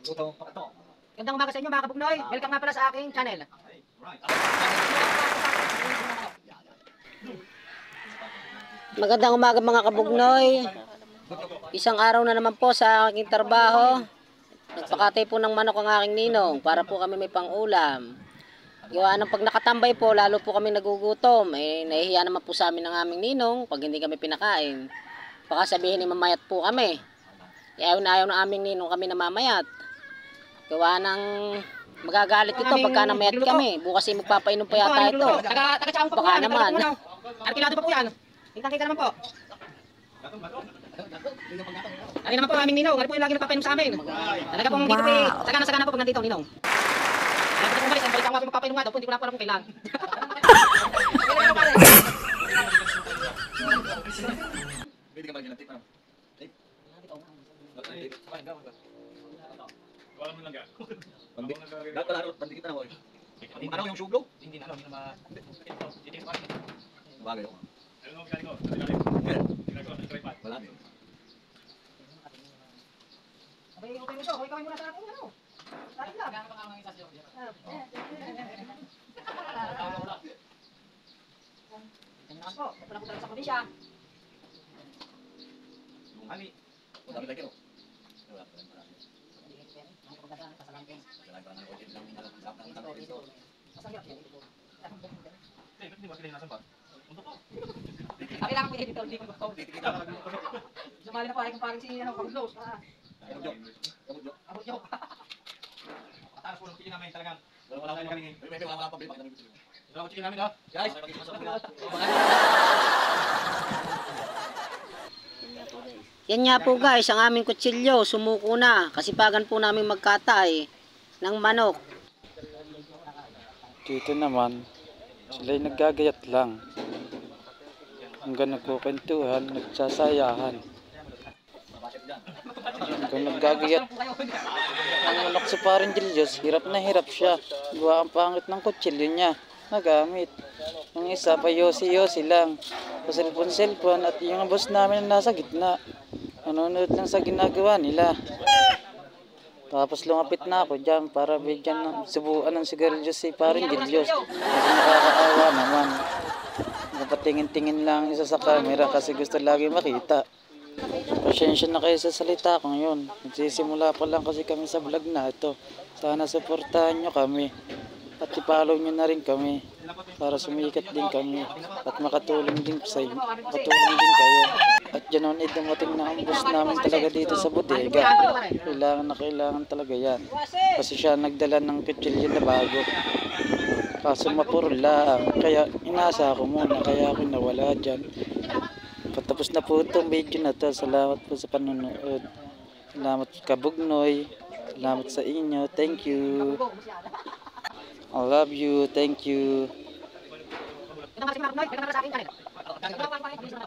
Gandang umaga sa inyo mga kabugnoy. Welcome nga pala sa aking channel. Magandang umaga mga kabugnoy. Isang araw na naman po sa aking trabaho. Nagpakatay po ng manok ang aking ninong para po kami may pang-ulam. Gawa ng pag nakatambay po, lalo po kami nagugutom. Nahihiya naman po sa amin ng aming ninong pag hindi kami pinakain. Baka sabihin ni mamayat po kami. Ayaw na ayaw ng aming ninong kami namamayat. Gawa ng magagalit ito pagka namayat kami. Bukas ay magpapainom pa yata ito. Baka naman. Arkilado pa po yan. Kita naman po. Ari naman po aming ninong. Ari po yung lagi nagpapainom sa amin. Talaga pong dito po sagana po pag nandito ang ninong. Kaya pati kung umalis, balik ako magpapainom nga daw. Hindi ko na po alam kung kailan. Pwede ka mag-ginatip ano? Wala mo lang ga. Dapat pala rin, pandikit na mo. Ano yung suglo? Hindi na, hindi na Bagay ako. Ano mo galing ko? Ginagawa ng tripod. Wala. Abay, okay mo ito. Okay kami muna sa akin. Ano? Tayo lang. Gano'n pa nga mga isa siya? Yan naman po. Wala po talaga sa probinsya. Ani. Wala ka lagi. Wala ka lang. Hindi mo sila nasan ba? Kailangan ko dito. Hindi ko gusto. Sumali na po. Ay kung parang si Pag-Blows. Abot nyo. Taras po ng chicken namin talagang. Wala kami. Wala pa bilma. Wala ko chicken namin ha. Guys, Yan nga po guys, ang aming kutsilyo, sumuko na. Kasipagan po namin magkatay ng manok. Dito naman, sila'y naggagayat lang. Hanggang nagkukwentuhan, nagsasayahan. Hanggang naggagayat. Ang manok sa paring Julius, hirap na hirap siya. Gawa ang pangit ng kutsilyo niya. Nagamit. Ang isa pa yosi-yosi lang. Paselfon-selfon at yung boss namin na nasa gitna. Nanonood lang sa ginagawa nila. Tapos lumapit na ako dyan para bigyan ng subuan ng sigarilyo si paring Julius. Kasi nakakaawa naman. Napatingin-tingin lang isa sa camera kasi gusto lagi makita. Pasensya na kayo sa salita ko ngayon. Nagsisimula pa lang kasi kami sa vlog na ito. Sana suportahan nyo kami. At i-follow nyo na rin kami para sumikat din kami at makatulong din kayo. At ganoon ay dumating na ang boss namin talaga dito sa bodega. Kailangan talaga yan. Kasi siya nagdala ng kutsilyo na bago. Kaso mapuro lang. Kaya inasa ako muna. Kaya ako nawala dyan. Patapos na po itong video na to. Salamat po sa panonood. Salamat kabugnoy. Salamat sa inyo. Thank you. I love you. Thank you. Ito nga si Mark Noy. Welcome na sa aking channel.